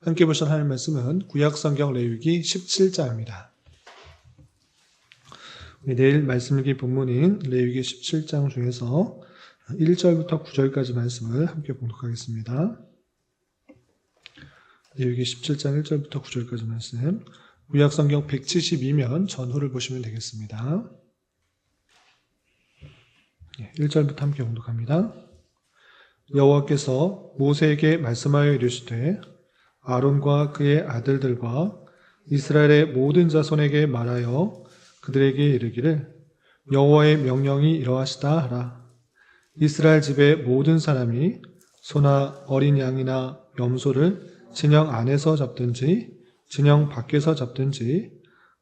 함께 보실 하나님 말씀은 구약성경 레위기 17장입니다. 내일 말씀 읽기 본문인 레위기 17장 중에서 1절부터 9절까지 말씀을 함께 봉독하겠습니다. 레위기 17장 1절부터 9절까지 말씀, 구약성경 172면 전후를 보시면 되겠습니다. 1절부터 함께 봉독합니다. 여호와께서 모세에게 말씀하여 이르시되 아론과 그의 아들들과 이스라엘의 모든 자손에게 말하여 그들에게 이르기를 여호와의 명령이 이러하시다 하라. 이스라엘 집의 모든 사람이 소나 어린 양이나 염소를 진영 안에서 잡든지 진영 밖에서 잡든지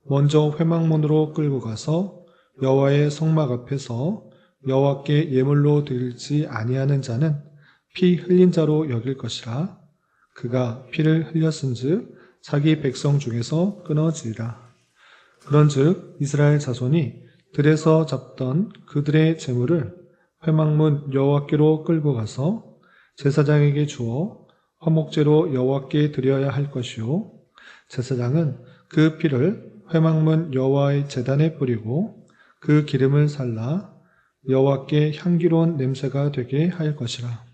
먼저 회막문으로 끌고 가서 여호와의 성막 앞에서 여호와께 예물로 드리지 아니하는 자는 피 흘린 자로 여길 것이라. 그가 피를 흘렸은즉 자기 백성 중에서 끊어지리라. 그런즉 이스라엘 자손이 들에서 잡던 그들의 재물을 회막문 여호와께로 끌고 가서 제사장에게 주어 화목제로 여호와께 드려야 할 것이요, 제사장은 그 피를 회막문 여호와의 제단에 뿌리고 그 기름을 살라 여호와께 향기로운 냄새가 되게 할 것이라.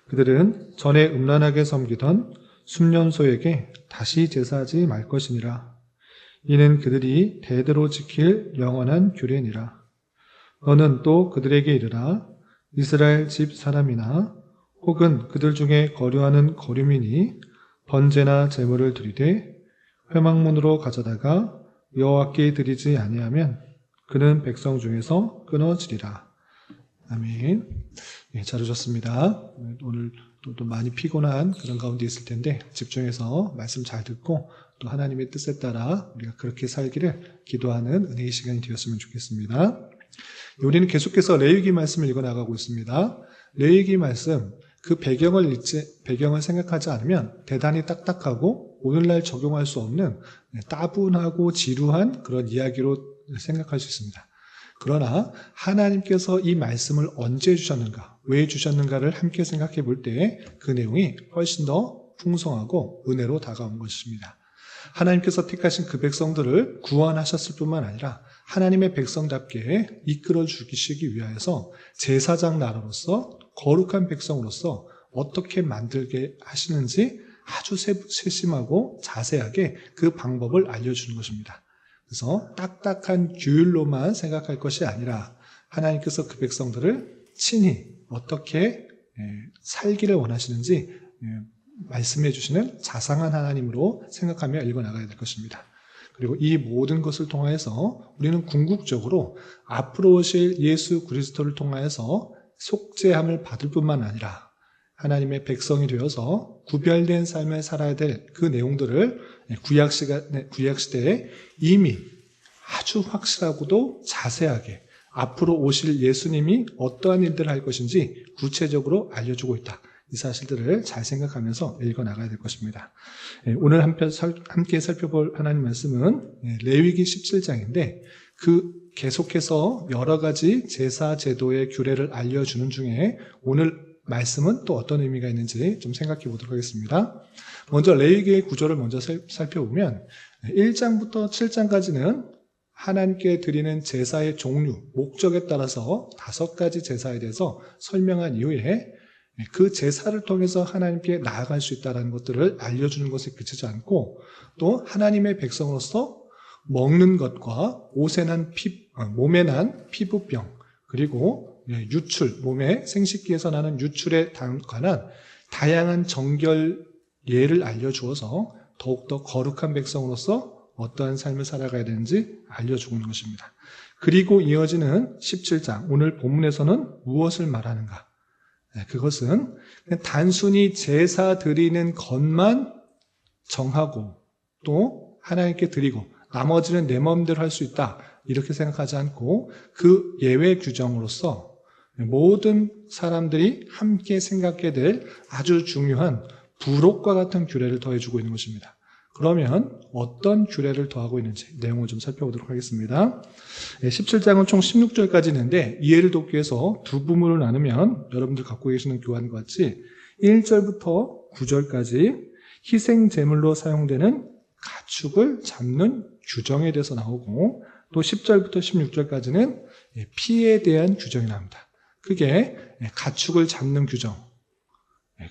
그들은 전에 음란하게 섬기던 순년소에게 다시 제사하지 말 것이니라. 이는 그들이 대대로 지킬 영원한 규례니라. 너는 또 그들에게 이르라. 이스라엘 집 사람이나 혹은 그들 중에 거류하는 거류민이 번제나 제물을 드리되 회막문으로 가져다가 여호와께 드리지 아니하면 그는 백성 중에서 끊어지리라. 아멘. 잘 오셨습니다. 오늘 또 많이 피곤한 그런 가운데 있을 텐데 집중해서 말씀 잘 듣고 또 하나님의 뜻에 따라 우리가 그렇게 살기를 기도하는 은혜의 시간이 되었으면 좋겠습니다. 우리는 계속해서 레위기 말씀을 읽어나가고 있습니다. 레위기 말씀, 그 배경을 생각하지 않으면 대단히 딱딱하고 오늘날 적용할 수 없는 따분하고 지루한 그런 이야기로 생각할 수 있습니다. 그러나 하나님께서 이 말씀을 언제 주셨는가, 왜 주셨는가를 함께 생각해 볼 때 그 내용이 훨씬 더 풍성하고 은혜로 다가온 것입니다. 하나님께서 택하신 그 백성들을 구원하셨을 뿐만 아니라 하나님의 백성답게 이끌어 주시기 위하여서 제사장 나라로서 거룩한 백성으로서 어떻게 만들게 하시는지 아주 세심하고 자세하게 그 방법을 알려주는 것입니다. 그래서 딱딱한 규율로만 생각할 것이 아니라 하나님께서 그 백성들을 친히 어떻게 살기를 원하시는지 말씀해 주시는 자상한 하나님으로 생각하며 읽어나가야 될 것입니다. 그리고 이 모든 것을 통하여서 우리는 궁극적으로 앞으로 오실 예수 그리스도를 통하여서 속죄함을 받을 뿐만 아니라 하나님의 백성이 되어서 구별된 삶을 살아야 될 그 내용들을 구약시대에 이미 아주 확실하고도 자세하게 앞으로 오실 예수님이 어떠한 일들을 할 것인지 구체적으로 알려주고 있다. 이 사실들을 잘 생각하면서 읽어나가야 될 것입니다. 오늘 함께 살펴볼 하나님 말씀은 레위기 17장인데 그 계속해서 여러 가지 제사 제도의 규례를 알려주는 중에 오늘 말씀은 또 어떤 의미가 있는지 좀 생각해 보도록 하겠습니다. 먼저 레위기의 구조를 먼저 살펴보면 1장부터 7장까지는 하나님께 드리는 제사의 종류, 목적에 따라서 5가지 제사에 대해서 설명한 이후에 그 제사를 통해서 하나님께 나아갈 수 있다는 것들을 알려주는 것에 그치지 않고 또 하나님의 백성으로서 먹는 것과 몸에 난 피부병, 그리고 유출, 몸의 생식기에서 나는 유출에 관한 다양한 정결 예를 알려주어서 더욱더 거룩한 백성으로서 어떠한 삶을 살아가야 되는지 알려주고 있는 것입니다. 그리고 이어지는 17장, 오늘 본문에서는 무엇을 말하는가? 그것은 그냥 단순히 제사 드리는 것만 정하고 또 하나님께 드리고 나머지는 내 마음대로 할 수 있다, 이렇게 생각하지 않고 그 예외 규정으로서 모든 사람들이 함께 생각해야 될 아주 중요한 부록과 같은 규례를 더해주고 있는 것입니다. 그러면 어떤 규례를 더하고 있는지 내용을 좀 살펴보도록 하겠습니다. 17장은 총 16절까지 있는데 이해를 돕기 위해서 두 부분을 나누면 여러분들 갖고 계시는 교환과 같이 1절부터 9절까지 희생 제물로 사용되는 가축을 잡는 규정에 대해서 나오고, 또 10절부터 16절까지는 피에 대한 규정이 나옵니다. 그게 가축을 잡는 규정,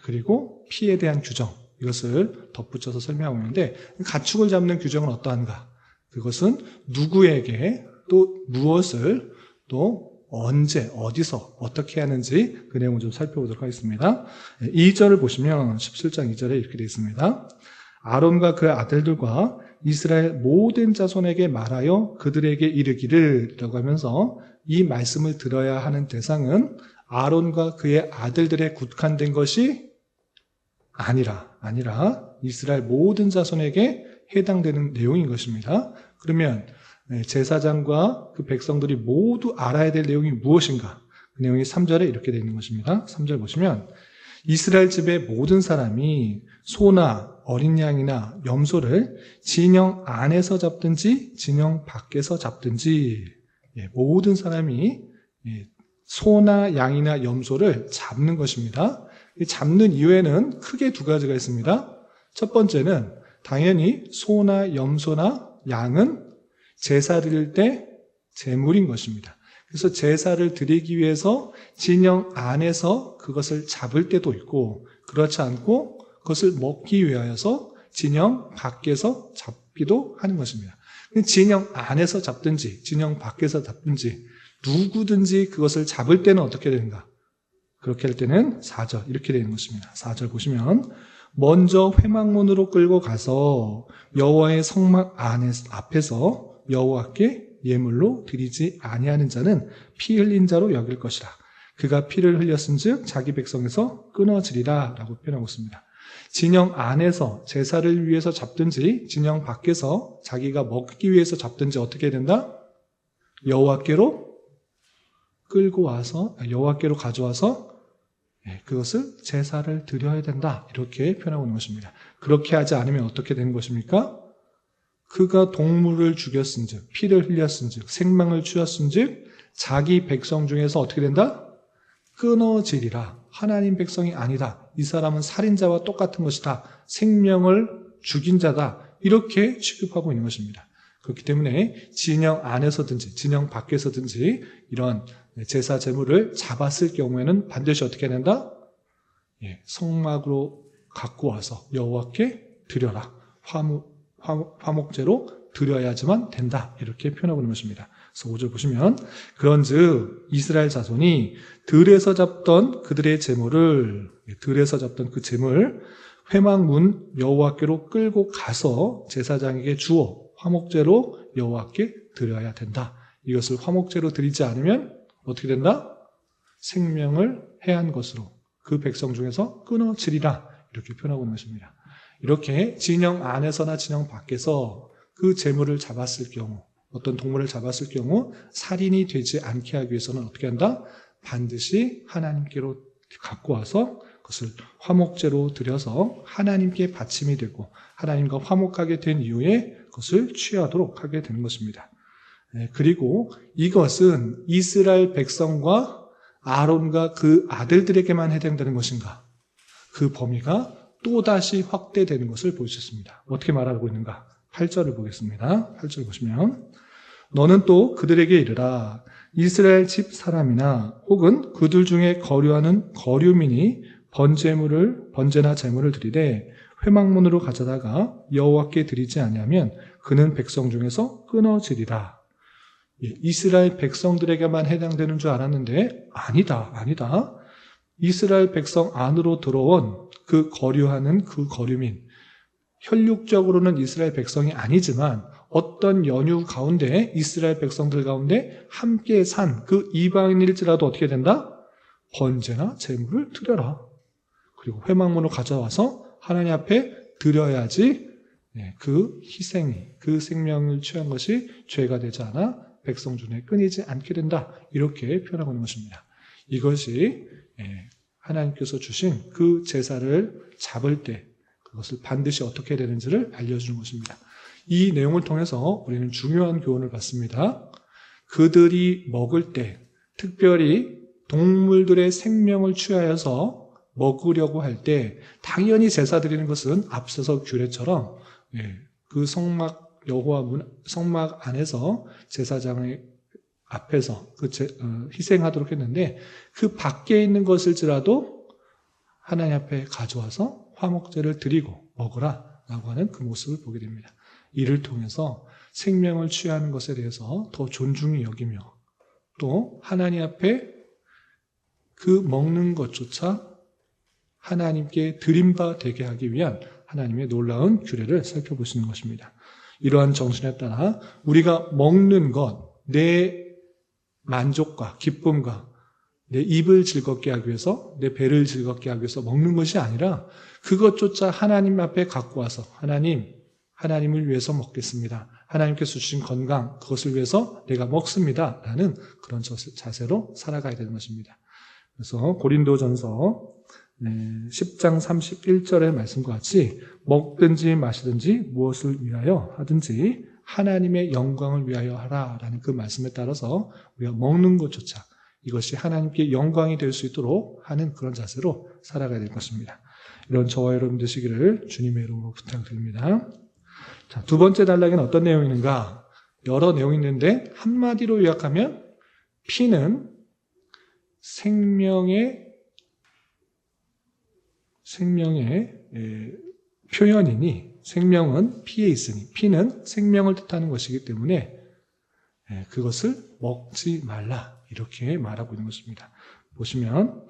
그리고 피에 대한 규정, 이것을 덧붙여서 설명하고 있는데, 가축을 잡는 규정은 어떠한가? 그것은 누구에게, 또 무엇을, 또 언제, 어디서, 어떻게 하는지 그 내용을 좀 살펴보도록 하겠습니다. 2절을 보시면 17장 2절에 이렇게 되어 있습니다. 아론과 그 아들들과 이스라엘 모든 자손에게 말하여 그들에게 이르기를 라고 하면서, 이 말씀을 들어야 하는 대상은 아론과 그의 아들들에 국한된 것이 아니라 이스라엘 모든 자손에게 해당되는 내용인 것입니다. 그러면 제사장과 그 백성들이 모두 알아야 될 내용이 무엇인가? 그 내용이 3절에 이렇게 되어 있는 것입니다. 3절 보시면, 이스라엘 집의 모든 사람이 소나 어린 양이나 염소를 진영 안에서 잡든지 진영 밖에서 잡든지, 모든 사람이 소나 양이나 염소를 잡는 것입니다. 잡는 이유에는 크게 두 가지가 있습니다. 첫 번째는 당연히 소나 염소나 양은 제사 드릴 때 제물인 것입니다. 그래서 제사를 드리기 위해서 진영 안에서 그것을 잡을 때도 있고, 그렇지 않고 그것을 먹기 위하여서 진영 밖에서 잡기도 하는 것입니다. 진영 안에서 잡든지 진영 밖에서 잡든지 누구든지 그것을 잡을 때는 어떻게 되는가? 그렇게 할 때는 4절 이렇게 되는 것입니다. 4절 보시면, 먼저 회막문으로 끌고 가서 여호와의 성막 앞에서 여호와께 예물로 드리지 아니하는 자는 피 흘린 자로 여길 것이라. 그가 피를 흘렸은즉 자기 백성에서 끊어지리라 라고 표현하고 있습니다. 진영 안에서 제사를 위해서 잡든지 진영 밖에서 자기가 먹기 위해서 잡든지 어떻게 해야 된다? 여호와께로 끌고 와서, 여호와께로 가져와서 그것을 제사를 드려야 된다, 이렇게 표현하고 있는 것입니다. 그렇게 하지 않으면 어떻게 되는 것입니까? 그가 동물을 죽였은즉, 피를 흘렸은즉, 생명을 취했은즉 자기 백성 중에서 어떻게 된다? 끊어지리라. 하나님 백성이 아니다. 이 사람은 살인자와 똑같은 것이다. 생명을 죽인 자다. 이렇게 취급하고 있는 것입니다. 그렇기 때문에 진영 안에서든지 진영 밖에서든지 이런 제사 제물을 잡았을 경우에는 반드시 어떻게 해야 된다? 성막으로 갖고 와서 여호와께 드려라. 화목제로 드려야지만 된다. 이렇게 표현하고 있는 것입니다. 그래서 5절 보시면, 그런즉 이스라엘 자손이 들에서 잡던 그들의 제물을, 들에서 잡던 그 제물 회막문 여호와께로 끌고 가서 제사장에게 주어 화목제로 여호와께 드려야 된다. 이것을 화목제로 드리지 않으면 어떻게 된다? 생명을 해한 것으로 그 백성 중에서 끊어지리라. 이렇게 표현하고 있는 것입니다. 이렇게 진영 안에서나 진영 밖에서 그 제물을 잡았을 경우, 어떤 동물을 잡았을 경우 살인이 되지 않게 하기 위해서는 어떻게 한다? 반드시 하나님께로 갖고 와서 그것을 화목제로 드려서 하나님께 바침이 되고 하나님과 화목하게 된 이후에 그것을 취하도록 하게 되는 것입니다. 그리고 이것은 이스라엘 백성과 아론과 그 아들들에게만 해당되는 것인가? 그 범위가 또다시 확대되는 것을 보셨습니다. 어떻게 말하고 있는가? 8절을 보겠습니다. 8절 보시면, 너는 또 그들에게 이르라. 이스라엘 집 사람이나 혹은 그들 중에 거류하는 거류민이 번제나 제물을 드리되 회막문으로 가져다가 여호와께 드리지 아니하면 그는 백성 중에서 끊어지리라. 이스라엘 백성들에게만 해당되는 줄 알았는데 아니다. 이스라엘 백성 안으로 들어온 그 거류하는 그 거류민, 혈육적으로는 이스라엘 백성이 아니지만 어떤 연유 가운데 이스라엘 백성들 가운데 함께 산 그 이방인일지라도 어떻게 된다? 번제나 제물을 드려라. 그리고 회막문으로 가져와서 하나님 앞에 드려야지 그 희생이, 그 생명을 취한 것이 죄가 되지 않아 백성 중에 끊이지 않게 된다. 이렇게 표현하고 있는 것입니다. 이것이 하나님께서 주신 그 제사를 잡을 때 그것을 반드시 어떻게 해야 되는지를 알려주는 것입니다. 이 내용을 통해서 우리는 중요한 교훈을 받습니다. 그들이 먹을 때, 특별히 동물들의 생명을 취하여서 먹으려고 할 때 당연히 제사 드리는 것은 앞서서 규례처럼 그 성막 여호와 성막 안에서 제사장의 앞에서 희생하도록 했는데 그 밖에 있는 것일지라도 하나님 앞에 가져와서 화목제를 드리고 먹으라라고 하는 그 모습을 보게 됩니다. 이를 통해서 생명을 취하는 것에 대해서 더 존중히 여기며 또 하나님 앞에 그 먹는 것조차 하나님께 드림바 되게 하기 위한 하나님의 놀라운 규례를 살펴볼 수 있는 것입니다. 이러한 정신에 따라 우리가 먹는 것, 내 만족과 기쁨과 내 입을 즐겁게 하기 위해서, 내 배를 즐겁게 하기 위해서 먹는 것이 아니라 그것조차 하나님 앞에 갖고 와서 하나님을 위해서 먹겠습니다. 하나님께서 주신 건강, 그것을 위해서 내가 먹습니다. 라는 그런 자세로 살아가야 되는 것입니다. 그래서 고린도전서 10장 31절의 말씀과 같이 먹든지 마시든지 무엇을 위하여 하든지 하나님의 영광을 위하여 하라라는 그 말씀에 따라서 우리가 먹는 것조차 이것이 하나님께 영광이 될 수 있도록 하는 그런 자세로 살아가야 될 것입니다. 이런 저와 여러분 되시기를 주님의 이름으로 부탁드립니다. 자, 두 번째 단락에는 어떤 내용이 있는가? 여러 내용이 있는데 한마디로 요약하면 피는 생명의 표현이니 생명은 피에 있으니 피는 생명을 뜻하는 것이기 때문에 그것을 먹지 말라 이렇게 말하고 있는 것입니다. 보시면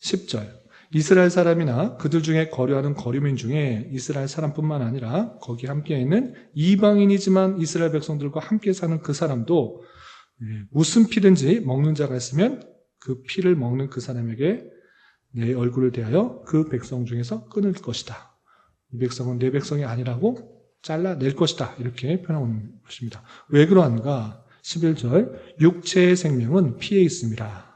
10절 이스라엘 사람이나 그들 중에 거류하는 거류민 중에 이스라엘 사람뿐만 아니라 거기 함께 있는 이방인이지만 이스라엘 백성들과 함께 사는 그 사람도 무슨 피든지 먹는 자가 있으면 그 피를 먹는 그 사람에게 내 얼굴을 대하여 그 백성 중에서 끊을 것이다. 이 백성은 내 백성이 아니라고 잘라낼 것이다. 이렇게 표현하고 있는 것입니다. 왜 그러한가? 11절 육체의 생명은 피에 있음이라.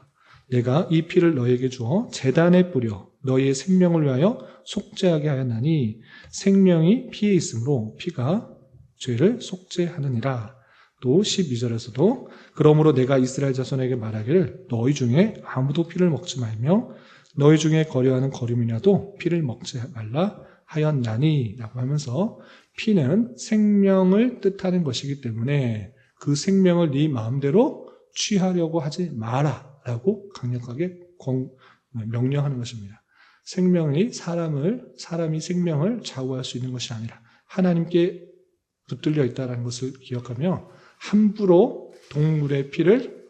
내가 이 피를 너에게 주어 제단에 뿌려 너희의 생명을 위하여 속죄하게 하였나니 생명이 피에 있으므로 피가 죄를 속죄하느니라. 또 12절에서도 그러므로 내가 이스라엘 자손에게 말하기를 너희 중에 아무도 피를 먹지 말며 너희 중에 거류하는 거류민이라도 피를 먹지 말라 하였나니 라고 하면서 피는 생명을 뜻하는 것이기 때문에 그 생명을 네 마음대로 취하려고 하지 마라 라고 강력하게 명령하는 것입니다. 사람이 생명을 좌우할 수 있는 것이 아니라 하나님께 붙들려 있다는 것을 기억하며 함부로 동물의 피를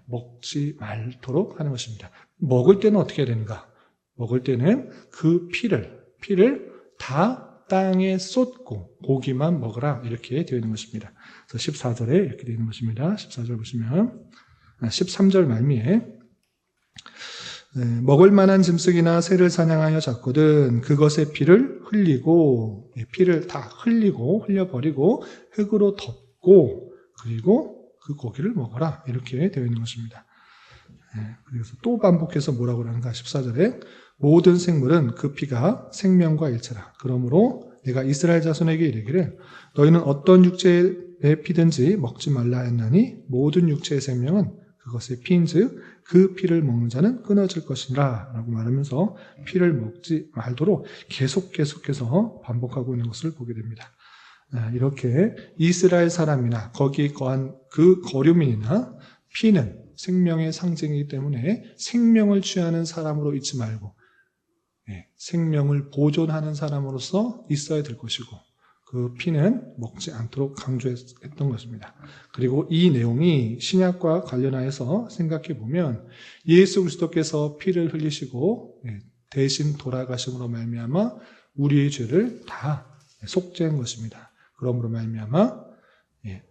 먹지 말도록 하는 것입니다. 먹을 때는 어떻게 해야 되는가? 먹을 때는 그 피를 다 땅에 쏟고 고기만 먹으라 이렇게 되어 있는 것입니다. 그래서 14절에 이렇게 되어 있는 것입니다. 14절 보시면 13절 말미에 먹을 만한 짐승이나 새를 사냥하여 잡거든 그것의 피를 다 흘리고 흘려버리고 흙으로 덮고 그리고 그 고기를 먹어라 이렇게 되어 있는 것입니다. 그래서 또 반복해서 뭐라고 하는가 14절에 모든 생물은 그 피가 생명과 일체라. 그러므로 내가 이스라엘 자손에게 이르기를 너희는 어떤 육체의 피든지 먹지 말라 했나니 모든 육체의 생명은 그것의 피인즉 그 피를 먹는 자는 끊어질 것이라 라고 말하면서 피를 먹지 말도록 계속해서 반복하고 있는 것을 보게 됩니다. 이렇게 이스라엘 사람이나 거기에 거한 그 거류민이나 피는 생명의 상징이기 때문에 생명을 취하는 사람으로 있지 말고 생명을 보존하는 사람으로서 있어야 될 것이고 그 피는 먹지 않도록 강조했던 것입니다. 그리고 이 내용이 신약과 관련하여서 생각해 보면 예수 그리스도께서 피를 흘리시고 대신 돌아가심으로 말미암아 우리의 죄를 다 속죄한 것입니다. 그러므로 말미암아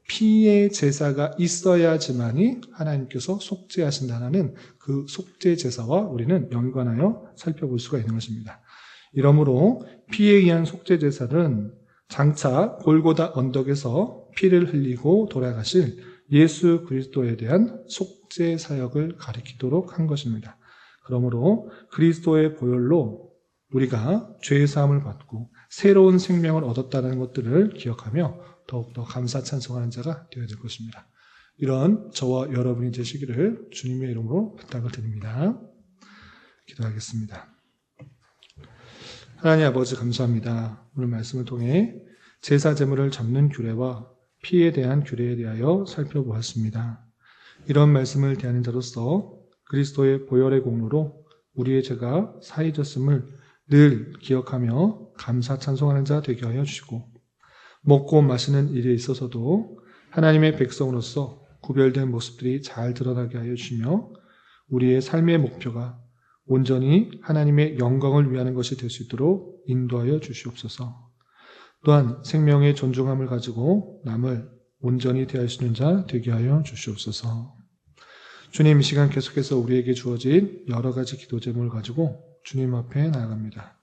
피의 제사가 있어야지만이 하나님께서 속죄하신다는 그 속죄 제사와 우리는 연관하여 살펴볼 수가 있는 것입니다. 이러므로 피에 의한 속죄 제사는 장차 골고다 언덕에서 피를 흘리고 돌아가실 예수 그리스도에 대한 속죄 사역을 가리키도록 한 것입니다. 그러므로 그리스도의 보혈로 우리가 죄 사함을 받고 새로운 생명을 얻었다는 것들을 기억하며 더욱더 감사 찬송하는 자가 되어야 될 것입니다. 이런 저와 여러분이 되시기를 주님의 이름으로 부탁을 드립니다. 기도하겠습니다. 하나님 아버지 감사합니다. 오늘 말씀을 통해 제사 제물을 잡는 규례와 피에 대한 규례에 대하여 살펴보았습니다. 이런 말씀을 대하는 자로서 그리스도의 보혈의 공로로 우리의 죄가 사해졌음을 늘 기억하며 감사 찬송하는 자 되게 하여 주시고, 먹고 마시는 일에 있어서도 하나님의 백성으로서 구별된 모습들이 잘 드러나게 하여 주시며, 우리의 삶의 목표가 온전히 하나님의 영광을 위하는 것이 될 수 있도록 인도하여 주시옵소서. 또한 생명의 존중함을 가지고 남을 온전히 대할 수 있는 자 되게 하여 주시옵소서. 주님, 이 시간 계속해서 우리에게 주어진 여러 가지 기도 제목을 가지고 주님 앞에 나아갑니다.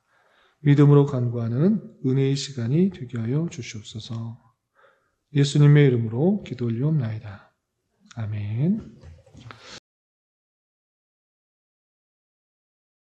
믿음으로 간구하는 은혜의 시간이 되게 하여 주시옵소서. 예수님의 이름으로 기도 올리옵나이다. 아멘.